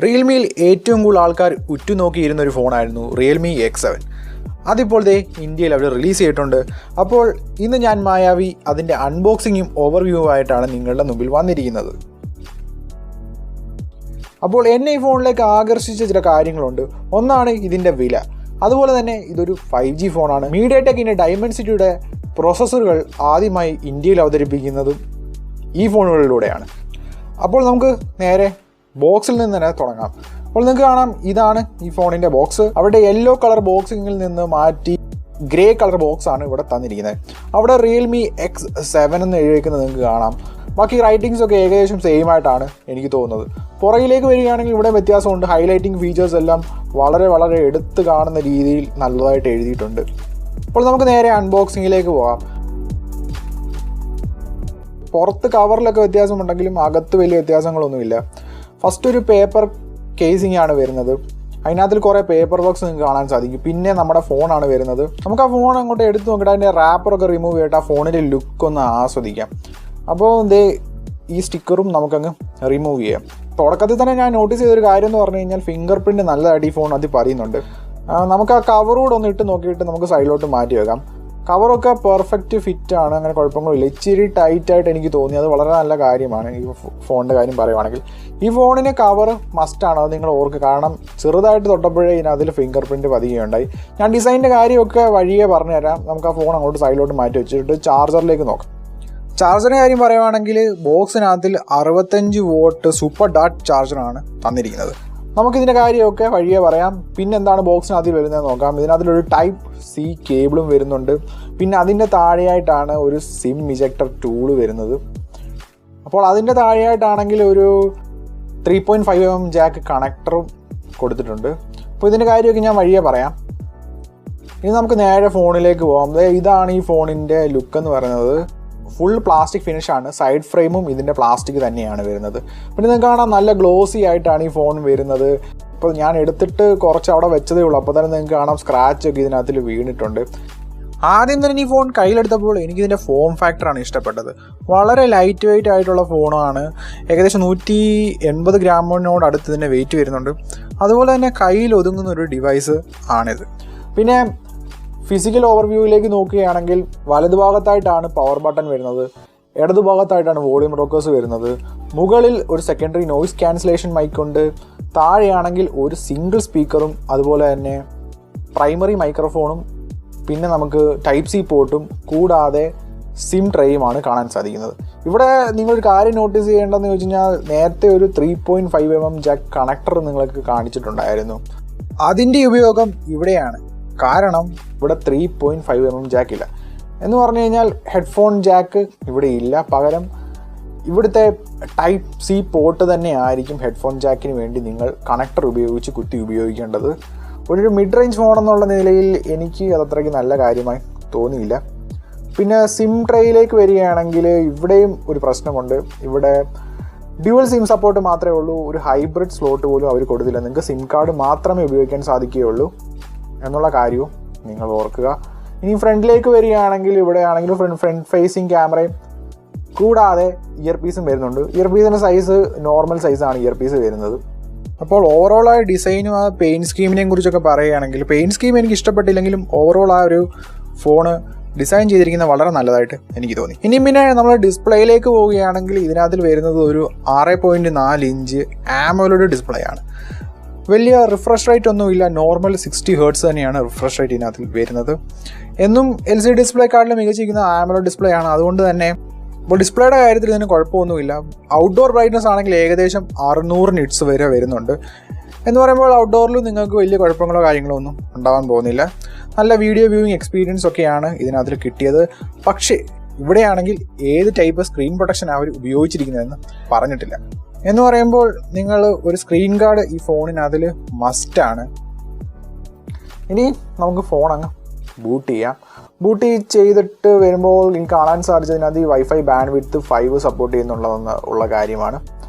റിയൽമിയിൽ ഏറ്റവും കൂടുതൽ ആൾക്കാർ ഉറ്റുനോക്കിയിരുന്ന ഒരു ഫോണായിരുന്നു റിയൽമി X7. അതിപ്പോൾ ഇന്ത്യയിൽ അവർ റിലീസ് ചെയ്തിട്ടുണ്ട്. അപ്പോൾ ഇന്ന് ഞാൻ മായാവി അതിൻ്റെ അൺബോക്സിങ്ങും ഓവർവ്യൂ ആയിട്ടാണ് നിങ്ങളുടെ മുമ്പിൽ വന്നിരിക്കുന്നത്. അപ്പോൾ എന്നെ ഈ ഫോണിലേക്ക് ആകർഷിച്ച ചില കാര്യങ്ങളുണ്ട്. ഒന്നാണ് ഇതിൻ്റെ വില. അതുപോലെ തന്നെ ഇതൊരു 5G ഫോണാണ്. മീഡിയടെക്കിൻ്റെ ഡൈമെൻസിറ്റിയുടെ പ്രോസസ്സറുകൾ ആദ്യമായി ഇന്ത്യയിൽ അവതരിപ്പിക്കുന്നതും ഈ ഫോണുകളിലൂടെയാണ്. അപ്പോൾ നമുക്ക് നേരെ ബോക്സിൽ നിന്ന് തന്നെ തുടങ്ങാം. അപ്പോൾ നിങ്ങൾക്ക് കാണാം, ഇതാണ് ഈ ഫോണിൻ്റെ ബോക്സ്. അവിടെ യെല്ലോ കളർ ബോക്സിങ്ങിൽ നിന്ന് മാറ്റി ഗ്രേ കളർ ബോക്സാണ് ഇവിടെ തന്നിരിക്കുന്നത്. അവിടെ റിയൽമി X7 എന്ന് എഴുതിയിരിക്കുന്നത് നിങ്ങൾക്ക് കാണാം. ബാക്കി റൈറ്റിങ്സ് ഒക്കെ ഏകദേശം സെയിം ആയിട്ടാണ് എനിക്ക് തോന്നുന്നത്. പുറകിലേക്ക് വരികയാണെങ്കിൽ ഇവിടെ വ്യത്യാസമുണ്ട്. ഹൈലൈറ്റിംഗ് ഫീച്ചേഴ്സ് എല്ലാം വളരെ വളരെ എടുത്ത് കാണുന്ന രീതിയിൽ നല്ലതായിട്ട് എഴുതിയിട്ടുണ്ട്. അപ്പോൾ നമുക്ക് നേരെ അൺബോക്സിങ്ങിലേക്ക് പോകാം. പുറത്ത് കവറിലൊക്കെ വ്യത്യാസമുണ്ടെങ്കിലും അകത്ത് വലിയ വ്യത്യാസങ്ങളൊന്നുമില്ല. ഫസ്റ്റ് ഒരു പേപ്പർ കേസിംഗ് ആണ് വരുന്നത്. അതിനകത്തിൽ കുറേ പേപ്പർ വർക്ക്സ് നിങ്ങൾക്ക് കാണാൻ സാധിക്കും. പിന്നെ നമ്മുടെ ഫോണാണ് വരുന്നത്. നമുക്ക് ആ ഫോൺ അങ്ങോട്ട് എടുത്ത് നോക്കിയിട്ട് അതിൻ്റെ റാപ്പറൊക്കെ റിമൂവ് ചെയ്തിട്ട് ആ ഫോണിൻ്റെ ലുക്ക് ഒന്ന് ആസ്വദിക്കാം. അപ്പോൾ ഈ സ്റ്റിക്കറും നമുക്കങ്ങ് റിമൂവ് ചെയ്യാം. തുടക്കത്തിൽ തന്നെ ഞാൻ നോട്ടീസ് ചെയ്തൊരു കാര്യം എന്ന് പറഞ്ഞു കഴിഞ്ഞാൽ ഫിംഗർ പ്രിൻറ്റ് നല്ലതായിട്ട് ഈ ഫോൺ അതിൽ പറയുന്നുണ്ട്. നമുക്ക് ആ കവറൂടെ ഒന്ന് ഇട്ട് നോക്കിയിട്ട് നമുക്ക് സൈഡിലോട്ട് മാറ്റി വെക്കാം. കവറൊക്കെ പെർഫെക്റ്റ് ഫിറ്റാണ്, അങ്ങനെ കുഴപ്പങ്ങളില്ല. ഇച്ചിരി ടൈറ്റായിട്ട് എനിക്ക് തോന്നി, അത് വളരെ നല്ല കാര്യമാണ്. ഈ ഫോണിൻ്റെ കാര്യം പറയുവാണെങ്കിൽ ഈ ഫോണിന് കവർ മസ്റ്റാണ്, അത് നിങ്ങൾ ഓർക്കുക. കാരണം ചെറുതായിട്ട് തൊട്ടപ്പോഴേ ഇതിനകത്തിൽ ഫിംഗർ പ്രിൻറ്റ് പതിയുകയുണ്ടായി. ഞാൻ ഡിസൈനിൻ്റെ കാര്യമൊക്കെ വഴിയേ പറഞ്ഞു തരാം. നമുക്ക് ആ ഫോൺ അങ്ങോട്ട് സൈഡിലോട്ട് മാറ്റി വെച്ചിട്ട് ചാർജറിലേക്ക് നോക്കാം. ചാർജറിൻ്റെ കാര്യം പറയുവാണെങ്കിൽ ബോക്സിനകത്തിൽ 65 വോട്ട് സൂപ്പർ ഡാറ്റ് ചാർജറാണ് തന്നിരിക്കുന്നത്. നമുക്കിതിൻ്റെ കാര്യമൊക്കെ വഴിയേ പറയാം. പിന്നെ എന്താണ് ബോക്സിനകത്ത് വരുന്നത് നോക്കാം. ഇതിനകത്തിലൊരു Type-C കേബിളും വരുന്നുണ്ട്. പിന്നെ അതിൻ്റെ താഴെയായിട്ടാണ് ഒരു സിം ഇജക്ടർ ടൂള് വരുന്നത്. അപ്പോൾ അതിൻ്റെ താഴെയായിട്ടാണെങ്കിൽ ഒരു 3.5mm ജാക്ക് കണക്ടറും കൊടുത്തിട്ടുണ്ട്. അപ്പോൾ ഇതിൻ്റെ കാര്യമൊക്കെ ഞാൻ വഴിയേ പറയാം. ഇനി നമുക്ക് നേരെ ഫോണിലേക്ക് പോകാം. ഇതാണ് ഈ ഫോണിൻ്റെ ലുക്ക് എന്ന് പറയുന്നത്. Full plastic ഫിനിഷാണ്. സൈഡ് ഫ്രെയിമും ഇതിൻ്റെ പ്ലാസ്റ്റിക് തന്നെയാണ് വരുന്നത്. പിന്നെ നിങ്ങൾക്ക് കാണാം, നല്ല ഗ്ലോസി ആയിട്ടാണ് ഈ ഫോൺ വരുന്നത്. ഇപ്പോൾ ഞാൻ എടുത്തിട്ട് കുറച്ച് അവിടെ വെച്ചതേ ഉള്ളൂ. അപ്പോൾ തന്നെ നിങ്ങൾക്ക് കാണാം സ്ക്രാച്ചൊക്കെ ഇതിനകത്തിൽ വീണിട്ടുണ്ട്. ആദ്യം തന്നെ ഈ ഫോൺ കയ്യിലെടുത്തപ്പോൾ എനിക്കിതിൻ്റെ ഫോം ഫാക്ടറാണ് ഇഷ്ടപ്പെട്ടത്. വളരെ ലൈറ്റ് വെയിറ്റ് ആയിട്ടുള്ള ഫോണാണ്. ഏകദേശം 180 ഗ്രാമിനോട് അടുത്ത് തന്നെ വെയിറ്റ് വരുന്നുണ്ട്. അതുപോലെ തന്നെ കയ്യിൽ ഒതുങ്ങുന്ന ഒരു ഡിവൈസ് ആണിത്. പിന്നെ ഫിസിക്കൽ ഓവർവ്യൂവിലേക്ക് നോക്കുകയാണെങ്കിൽ വലതുഭാഗത്തായിട്ടാണ് പവർ ബട്ടൺ വരുന്നത്, ഇടതുഭാഗത്തായിട്ടാണ് വോളിയം റോക്കേഴ്സ് വരുന്നത്. മുകളിൽ ഒരു സെക്കൻഡറി നോയിസ് ക്യാൻസലേഷൻ മൈക്കുണ്ട്. താഴെയാണെങ്കിൽ ഒരു സിംഗിൾ സ്പീക്കറും അതുപോലെ തന്നെ പ്രൈമറി മൈക്രോഫോണും പിന്നെ നമുക്ക് Type-C പോർട്ടും കൂടാതെ സിം ട്രേയുമാണ് കാണാൻ സാധിക്കുന്നത്. ഇവിടെ നിങ്ങളൊരു കാര്യം നോട്ടീസ് ചെയ്യേണ്ടതെന്ന് ചോദിച്ചു കഴിഞ്ഞാൽ, നേരത്തെ ഒരു 3.5mm ജാക്ക് കണക്ടർ നിങ്ങൾക്ക് കാണിച്ചിട്ടുണ്ടായിരുന്നു. അതിൻ്റെ ഉപയോഗം ഇവിടെയാണ്. കാരണം ഇവിടെ 3.5mm ജാക്ക് ഇല്ല. എന്ന് പറഞ്ഞു കഴിഞ്ഞാൽ ഹെഡ്ഫോൺ ജാക്ക് ഇവിടെ ഇല്ല. പകരം ഇവിടുത്തെ Type-C പോർട്ട് തന്നെ ആയിരിക്കും ഹെഡ്ഫോൺ ജാക്കിന് വേണ്ടി നിങ്ങൾ കണക്ടർ ഉപയോഗിച്ച് കുത്തി ഉപയോഗിക്കേണ്ടത്. ഒരു മിഡ് റേഞ്ച് ഫോൺ എന്നുള്ള നിലയിൽ എനിക്ക് അതത്രയ്ക്ക് നല്ല കാര്യമായി തോന്നിയില്ല. പിന്നെ സിം ട്രേയിലേക്ക് വരികയാണെങ്കിൽ ഇവിടെയും ഒരു പ്രശ്നമുണ്ട്. ഇവിടെ ഡ്യുവൽ സിം സപ്പോർട്ട് മാത്രമേ ഉള്ളൂ. ഒരു ഹൈബ്രിഡ് സ്ലോട്ട് പോലും അവർ കൊടുത്തില്ല. നിങ്ങൾക്ക് സിം കാർഡ് മാത്രമേ ഉപയോഗിക്കാൻ സാധിക്കുകയുള്ളൂ എന്നുള്ള കാര്യവും നിങ്ങൾ ഓർക്കുക. ഇനി ഫ്രണ്ടിലേക്ക് വരികയാണെങ്കിൽ ഇവിടെ ആണെങ്കിൽ ഫ്രണ്ട് ഫേസിങ് ക്യാമറയും കൂടാതെ ഇയർ പീസും വരുന്നുണ്ട്. ഇയർ പീസിൻ്റെ സൈസ് നോർമൽ സൈസാണ് ഇയർ പീസ് വരുന്നത്. അപ്പോൾ ഓവറോളായ ഡിസൈനും ആ പെയിൻറ്റ് സ്കീമിനെയും കുറിച്ചൊക്കെ പറയുകയാണെങ്കിൽ, പെയിൻറ്റ് സ്കീം എനിക്ക് ഇഷ്ടപ്പെട്ടില്ലെങ്കിലും ഓവറോൾ ആ ഒരു ഫോണ് ഡിസൈൻ ചെയ്തിരിക്കുന്നത് വളരെ നല്ലതായിട്ട് എനിക്ക് തോന്നി. ഇനി പിന്നെ നമ്മൾ ഡിസ്പ്ലേയിലേക്ക് പോവുകയാണെങ്കിൽ ഇതിനകത്തിൽ വരുന്നത് ഒരു 6.4 ഇഞ്ച് AMOLED ഡിസ്പ്ലേ ആണ്. വലിയ റിഫ്രഷ് റേറ്റ് ഒന്നുമില്ല. നോർമൽ 60 Hz തന്നെയാണ് റിഫ്രഷ് റേറ്റ് ഇതിനകത്ത് വരുന്നത്. എന്നും LCD ഡിസ്പ്ലേക്കാട്ടിലും മികച്ചിരിക്കുന്ന AMOLED ഡിസ്പ്ലേ ആണ്. അതുകൊണ്ട് തന്നെ ഇപ്പോൾ ഡിസ്പ്ലേയുടെ കാര്യത്തിൽ ഇതിന് കുഴപ്പമൊന്നുമില്ല. ഔട്ട്ഡോർ ബ്രൈറ്റ്നസ് ആണെങ്കിൽ ഏകദേശം 600 നിറ്റ്സ് വരെ വരുന്നുണ്ട്. എന്ന് പറയുമ്പോൾ ഔട്ട്ഡോറിലും നിങ്ങൾക്ക് വലിയ കുഴപ്പങ്ങളോ കാര്യങ്ങളോ ഒന്നും ഉണ്ടാവാൻ പോകുന്നില്ല. നല്ല വീഡിയോ വ്യൂയിങ് എക്സ്പീരിയൻസ് ഒക്കെയാണ് ഇതിനകത്ത് കിട്ടിയത്. പക്ഷേ ഇവിടെയാണെങ്കിൽ ഏത് ടൈപ്പ് സ്ക്രീൻ പ്രൊട്ടക്ഷൻ അവർ ഉപയോഗിച്ചിരിക്കുന്നതെന്ന് പറഞ്ഞിട്ടില്ല. എന്ന് പറയുമ്പോൾ നിങ്ങൾ ഒരു സ്ക്രീൻ ഗാർഡ് ഈ ഫോണിനതിൽ മസ്റ്റാണ്. ഇനി നമുക്ക് ഫോൺ അങ്ങ് ബൂട്ട് ചെയ്യാം. ബൂട്ട് ചെയ്തിട്ട് വരുമ്പോൾ എനിക്ക് കാണാൻ സാധിച്ചതിനകത്ത് ഈ വൈഫൈ ബാൻഡ് വിഡ്ത്ത് 5 സപ്പോർട്ട് ചെയ്യുന്നുള്ള കാര്യമാണ്.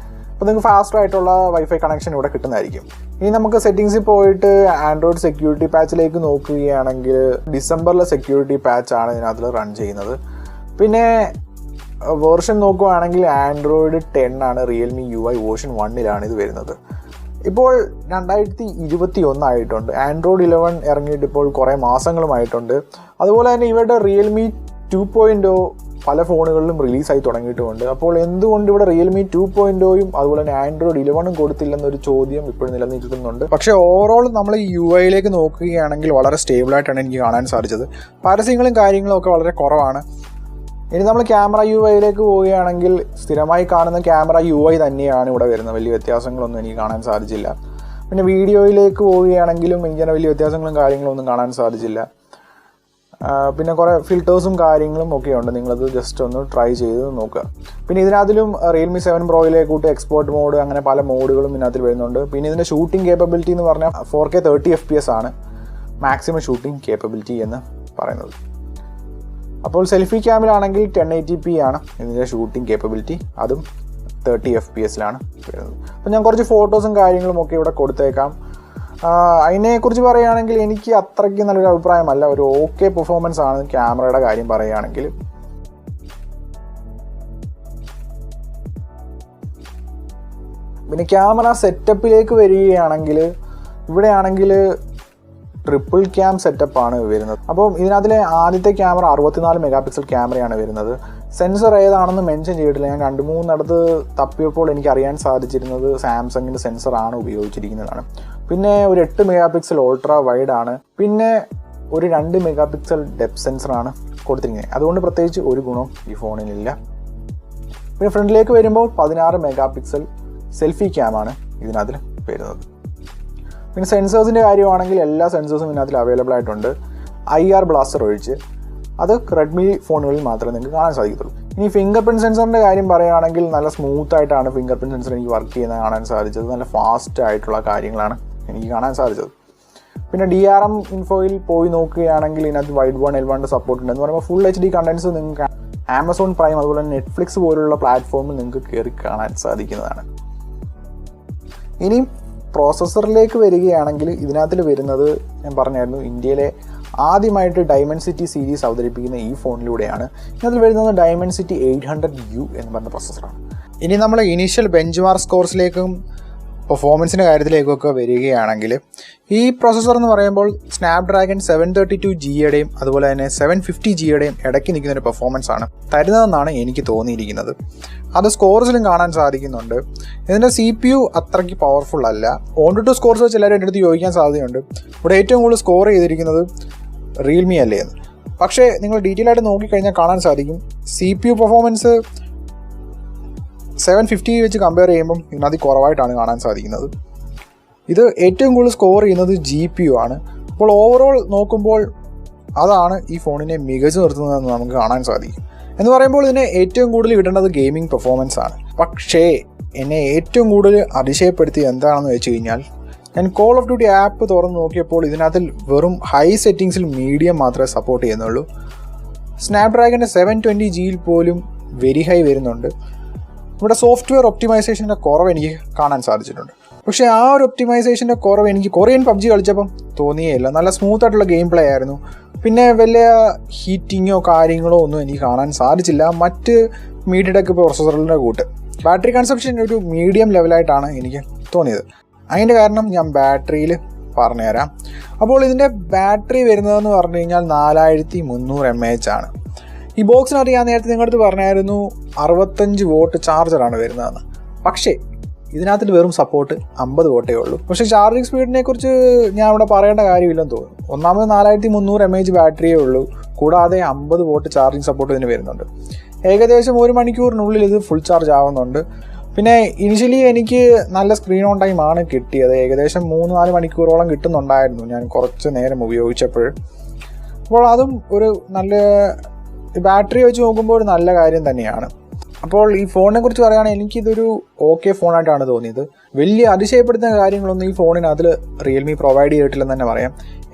അപ്പോൾ നിങ്ങൾക്ക് ഫാസ്റ്റർ ആയിട്ടുള്ള വൈഫൈ കണക്ഷൻ ഇവിടെ കിട്ടുന്നതായിരിക്കും. ഇനി നമുക്ക് സെറ്റിങ്സിൽ പോയിട്ട് ആൻഡ്രോയിഡ് സെക്യൂരിറ്റി പാച്ചിലേക്ക് നോക്കുകയാണെങ്കിൽ ഡിസംബറിലെ സെക്യൂരിറ്റി പാച്ചാണ് ഇതിനകത്ത് റൺ ചെയ്യുന്നത്. പിന്നെ വേർഷൻ നോക്കുകയാണെങ്കിൽ ആൻഡ്രോയിഡ് 10 ആണ്. റിയൽമി UI വേർഷൻ 1 ഇത് വരുന്നത്. ഇപ്പോൾ 2021 ആയിട്ടുണ്ട്. ആൻഡ്രോയിഡ് 11 ഇറങ്ങിയിട്ട് ഇപ്പോൾ കുറേ മാസങ്ങളുമായിട്ടുണ്ട്. അതുപോലെ തന്നെ ഇവരുടെ റിയൽമി 2.0 പല ഫോണുകളിലും റിലീസായി തുടങ്ങിയിട്ടുമുണ്ട്. അപ്പോൾ എന്തുകൊണ്ട് ഇവിടെ റിയൽമി 2.0യും അതുപോലെ തന്നെ ആൻഡ്രോയിഡ് 11 കൊടുത്തില്ലെന്നൊരു ചോദ്യം ഇപ്പോഴും നിലനിൽക്കുന്നുണ്ട്. പക്ഷേ ഓവറോൾ നമ്മൾ UI നോക്കുകയാണെങ്കിൽ വളരെ സ്റ്റേബിളായിട്ടാണ് എനിക്ക് കാണാൻ സാധിച്ചത്. പരസ്യങ്ങളും കാര്യങ്ങളും ഒക്കെ വളരെ കുറവാണ്. ഇനി നമ്മൾ ക്യാമറ UI പോവുകയാണെങ്കിൽ സ്ഥിരമായി കാണുന്ന ക്യാമറ UI തന്നെയാണ് ഇവിടെ വരുന്നത്. വലിയ വ്യത്യാസങ്ങളൊന്നും എനിക്ക് കാണാൻ സാധിച്ചില്ല. പിന്നെ വീഡിയോയിലേക്ക് പോവുകയാണെങ്കിലും ഇങ്ങനെ വലിയ വ്യത്യാസങ്ങളും കാര്യങ്ങളും ഒന്നും കാണാൻ സാധിച്ചില്ല. പിന്നെ കുറേ ഫിൽറ്റേഴ്സും കാര്യങ്ങളും ഒക്കെ ഉണ്ട്. നിങ്ങളത് ജസ്റ്റ് ഒന്ന് ട്രൈ ചെയ്ത് നോക്കുക. പിന്നെ ഇതിനകത്തിലും റിയൽമി 7 പ്രോയിലേക്കൂട്ട് എക്സ്പോർട്ട് മോഡ് അങ്ങനെ പല മോഡുകളും ഇതിനകത്തിൽ വരുന്നുണ്ട്. പിന്നെ ഇതിൻ്റെ ഷൂട്ടിംഗ് കേപ്പബിലിറ്റി എന്ന് പറഞ്ഞാൽ 4K 30 FPS ആണ് മാക്സിമം ഷൂട്ടിംഗ് കേപ്പബിലിറ്റി എന്ന് പറയുന്നത്. അപ്പോൾ സെൽഫി ക്യാമിലാണെങ്കിൽ 1080p ആണ് ഇതിൻ്റെ ഷൂട്ടിംഗ് കേപ്പബിലിറ്റി, അതും 30 FPS വരുന്നത്. അപ്പോൾ ഞാൻ കുറച്ച് ഫോട്ടോസും കാര്യങ്ങളും ഒക്കെ ഇവിടെ കൊടുത്തേക്കാം. അതിനെക്കുറിച്ച് പറയുകയാണെങ്കിൽ എനിക്ക് അത്രയ്ക്ക് നല്ലൊരു അഭിപ്രായമല്ല. ഒരു ഓക്കെ പെർഫോമൻസ് ആണ് ക്യാമറയുടെ കാര്യം പറയുകയാണെങ്കിൽ. പിന്നെ ക്യാമറ സെറ്റപ്പിലേക്ക് വരികയാണെങ്കിൽ ഇവിടെയാണെങ്കിൽ ട്രിപ്പിൾ ക്യാം സെറ്റപ്പാണ് വരുന്നത്. അപ്പോൾ ഇതിനകത്തിലെ ആദ്യത്തെ ക്യാമറ 64 മെഗാപിക്സൽ ക്യാമറയാണ് വരുന്നത്. സെൻസർ ഏതാണെന്ന് മെൻഷൻ ചെയ്തിട്ടില്ല. ഞാൻ 2-3 തപ്പിയപ്പോൾ എനിക്ക് അറിയാൻ സാധിച്ചിരുന്നത് സാംസങ്ങിൻ്റെ സെൻസറാണ് ഉപയോഗിച്ചിരിക്കുന്നതാണ്. പിന്നെ ഒരു 8 മെഗാപിക്സൽ അൾട്രാ വൈഡ് ആണ്. പിന്നെ ഒരു 2 മെഗാപിക്സൽ ഡെപ്ത് സെൻസറാണ് കൊടുത്തിരിക്കുന്നത്. അതുകൊണ്ട് പ്രത്യേകിച്ച് ഒരു ഗുണം ഈ ഫോണിനില്ല. പിന്നെ ഫ്രണ്ടിലേക്ക് വരുമ്പോൾ 16 മെഗാപിക്സൽ സെൽഫി ക്യാമാണ് ഇതിനകത്തിൽ വരുന്നത്. പിന്നെ സെൻസേഴ്സിൻ്റെ കാര്യമാണെങ്കിൽ എല്ലാ സെൻസേഴ്സും ഇതിനകത്തിൽ അവൈലബിൾ ആയിട്ടുണ്ട്, IR ബ്ലാസ്റ്റർ ഒഴിച്ച്. അത് റെഡ്മി ഫോണുകളിൽ മാത്രമേ നിങ്ങൾക്ക് കാണാൻ സാധിക്കത്തുള്ളൂ. ഇനി ഫിംഗർ പ്രിൻറ്റ് സെൻസറിൻ്റെ കാര്യം പറയുകയാണെങ്കിൽ നല്ല സ്മൂത്തായിട്ടാണ് ഫിംഗർ പ്രിൻറ്റ് സെൻസർ എനിക്ക് വർക്ക് ചെയ്യുന്നത് കാണാൻ സാധിച്ചത്. നല്ല ഫാസ്റ്റ് ആയിട്ടുള്ള കാര്യങ്ങളാണ് എനിക്ക് കാണാൻ സാധിച്ചത്. പിന്നെ DRM ഇൻഫോയിൽ പോയി നോക്കുകയാണെങ്കിൽ ഇതിനകത്ത് വൈഡ് വൺ L1 സപ്പോർട്ട് ഉണ്ട്. എന്ന് പറയുമ്പോൾ ഫുൾ HD കണ്ടൻസ് നിങ്ങൾക്ക് ആമസോൺ പ്രൈം അതുപോലെ തന്നെ നെറ്റ്ഫ്ലിക്സ് പോലുള്ള പ്ലാറ്റ്ഫോമിൽ നിങ്ങൾക്ക് കയറി കാണാൻ സാധിക്കുന്നതാണ്. ഇനി പ്രോസസ്സറിലേക്ക് വരികയാണെങ്കിൽ ഇതിനകത്തിൽ വരുന്നത് ഞാൻ പറഞ്ഞായിരുന്നു, ഇന്ത്യയിലെ ആദ്യമായിട്ട് ഡൈമെൻസിറ്റി സീരീസ് അവതരിപ്പിക്കുന്ന ഈ ഫോണിലൂടെയാണ്. ഇതിനകത്തിൽ വരുന്നത് ഡൈമെൻസിറ്റി 800U എന്ന് പറഞ്ഞ പ്രോസസ്സറാണ്. ഇനി നമ്മൾ ഇനീഷ്യൽ ബെഞ്ച് മാർക്ക് സ്കോർസിലേക്കും പെർഫോമൻസിൻ്റെ കാര്യത്തിലേക്കൊക്കെ വരികയാണെങ്കിൽ ഈ പ്രോസസ്സർ എന്ന് പറയുമ്പോൾ സ്നാപ്ഡ്രാഗൺ 732Gയുടെയും അതുപോലെ തന്നെ 750Gയുടെയും ഇടയ്ക്ക് നിൽക്കുന്ന ഒരു പെർഫോമൻസ് ആണ് തരുന്നതെന്നാണ് എനിക്ക് തോന്നിയിരിക്കുന്നത്. അത് സ്കോർസിലും കാണാൻ സാധിക്കുന്നുണ്ട്. ഇതിൻ്റെ CPU അത്രയ്ക്ക് പവർഫുൾ അല്ല. 1-2 സ്കോർസ് വെച്ച് എല്ലാവരും എൻ്റെ അടുത്ത് ചോദിക്കാൻ സാധ്യതയുണ്ട്, ഇവിടെ ഏറ്റവും കൂടുതൽ സ്കോർ ചെയ്തിരിക്കുന്നത് റിയൽമി അല്ലേ എന്ന്. പക്ഷേ നിങ്ങൾ ഡീറ്റെയിൽ ആയിട്ട് നോക്കിക്കഴിഞ്ഞാൽ കാണാൻ സാധിക്കും CPU പെർഫോമൻസ് 750 വെച്ച് കമ്പയർ ചെയ്യുമ്പം ഇതിനകത്ത് കുറവായിട്ടാണ് കാണാൻ സാധിക്കുന്നത്. ഇത് ഏറ്റവും കൂടുതൽ സ്കോർ ചെയ്യുന്നത് GPU ആണ്. അപ്പോൾ ഓവറോൾ നോക്കുമ്പോൾ അതാണ് ഈ ഫോണിനെ മികച്ചു നിർത്തുന്നതെന്ന് നമുക്ക് കാണാൻ സാധിക്കും. എന്ന് പറയുമ്പോൾ ഇതിനെ ഏറ്റവും കൂടുതൽ കിട്ടേണ്ടത് ഗെയിമിംഗ് പെർഫോമൻസ് ആണ്. പക്ഷേ എന്നെ ഏറ്റവും കൂടുതൽ അതിശയപ്പെടുത്തിയത് എന്താണെന്ന് വെച്ച് കഴിഞ്ഞാൽ ഞാൻ കോൾ ഓഫ് ഡ്യൂട്ടി ആപ്പ് തുറന്ന് നോക്കിയപ്പോൾ ഇതിനകത്തിൽ വെറും ഹൈ സെറ്റിങ്സിൽ മീഡിയം മാത്രമേ സപ്പോർട്ട് ചെയ്യുന്നുള്ളൂ. സ്നാപ്ഡ്രാഗൻ്റെ 720Gയിൽ പോലും വെരി ഹൈ വരുന്നുണ്ട്. ഇവിടെ സോഫ്റ്റ്വെയർ ഒപ്റ്റിമൈസേഷൻ്റെ കുറവ് എനിക്ക് കാണാൻ സാധിച്ചിട്ടുണ്ട്. പക്ഷേ ആ ഒരു ഒപ്റ്റിമൈസേഷൻ്റെ കുറവ് എനിക്ക് കൊറിയൻ PUBG കളിച്ചപ്പം തോന്നിയേയില്ല. നല്ല സ്മൂത്തായിട്ടുള്ള ഗെയിം പ്ലേ ആയിരുന്നു. പിന്നെ വലിയ ഹീറ്റിങ്ങോ കാര്യങ്ങളോ ഒന്നും എനിക്ക് കാണാൻ സാധിച്ചില്ല മറ്റ് മീഡിയടെക് പ്രോസസ്സറിൻ്റെ കൂട്ട്. ബാറ്ററി കൺസപ്ഷൻ ഒരു മീഡിയം ലെവലായിട്ടാണ് എനിക്ക് തോന്നിയത്. അതിൻ്റെ കാരണം ഞാൻ ബാറ്ററിയിൽ പറഞ്ഞുതരാം. അപ്പോൾ ഇതിൻ്റെ ബാറ്ററി വരുന്നതെന്ന് പറഞ്ഞു കഴിഞ്ഞാൽ 4300 mAh ആണ്. ഈ ബോക്സിനകത്ത് ഞാൻ നേരത്തെ നിങ്ങളടുത്ത് പറഞ്ഞായിരുന്നു 65 വാട്ട് ചാർജറാണ് വരുന്നതെന്ന്. പക്ഷേ ഇതിനകത്ത് വെറും സപ്പോർട്ട് 50 വാട്ടേ ഉള്ളൂ. പക്ഷേ ചാർജിങ് സ്പീഡിനെ കുറിച്ച് ഞാൻ ഇവിടെ പറയേണ്ട കാര്യമില്ലെന്ന് തോന്നുന്നു. ഒന്നാമത് 4300 mAh ബാറ്ററിയേ ഉള്ളൂ, കൂടാതെ 50 വാട്ട് ചാർജിങ് സപ്പോർട്ട് ഇതിന് വരുന്നുണ്ട്. ഏകദേശം 1 മണിക്കൂറിനുള്ളിൽ ഇത് ഫുൾ ചാർജ് ആവുന്നുണ്ട്. പിന്നെ ഇനിഷ്യലി എനിക്ക് നല്ല സ്ക്രീൻ ഓൺ ടൈം ആണ് കിട്ടിയത്. ഏകദേശം 3-4 മണിക്കൂറോളം കിട്ടുന്നുണ്ടായിരുന്നു ഞാൻ കുറച്ച് നേരം ഉപയോഗിച്ചപ്പോൾ. അപ്പോൾ അതും ഒരു നല്ല ബാറ്ററി വെച്ച് നോക്കുമ്പോൾ ഒരു നല്ല കാര്യം തന്നെയാണ്. അപ്പോൾ ഈ ഫോണിനെ കുറിച്ച് പറയുകയാണെങ്കിൽ എനിക്കിതൊരു ഓക്കെ ഫോണായിട്ടാണ് തോന്നിയത്. വലിയ അതിശയപ്പെടുത്തുന്ന കാര്യങ്ങളൊന്നും ഈ ഫോണിനകത്തിൽ റിയൽമി പ്രൊവൈഡ് ചെയ്തിട്ടില്ലെന്ന് തന്നെ പറയാം.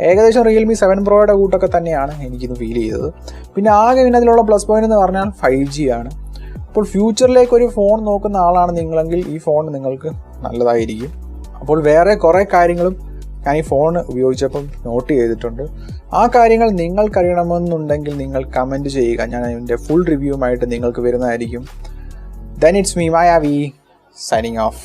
ഏകദേശം റിയൽമി 7 പ്രോയുടെ കൂട്ടൊക്കെ തന്നെയാണ് എനിക്കിത് ഫീൽ ചെയ്തത്. പിന്നെ ആകെ ഇതിനകത്തിലുള്ള പ്ലസ് പോയിന്റ് എന്ന് പറഞ്ഞാൽ 5G ആണ്. അപ്പോൾ ഫ്യൂച്ചറിലേക്ക് ഒരു ഫോൺ നോക്കുന്ന ആളാണ് നിങ്ങളെങ്കിൽ ഈ ഫോൺ നിങ്ങൾക്ക് നല്ലതായിരിക്കും. അപ്പോൾ വേറെ കുറേ കാര്യങ്ങളും ഞാൻ ഈ ഫോൺ ഉപയോഗിച്ചപ്പം നോട്ട് ചെയ്തിട്ടുണ്ട്. ആ കാര്യങ്ങൾ നിങ്ങൾക്കറിയണമെന്നുണ്ടെങ്കിൽ നിങ്ങൾ കമൻറ്റ് ചെയ്യുക. ഞാൻ അതിൻ്റെ ഫുൾ റിവ്യൂവുമായിട്ട് നിങ്ങൾക്ക് വരുന്നതായിരിക്കും. Then it's me, Mayavi, signing off.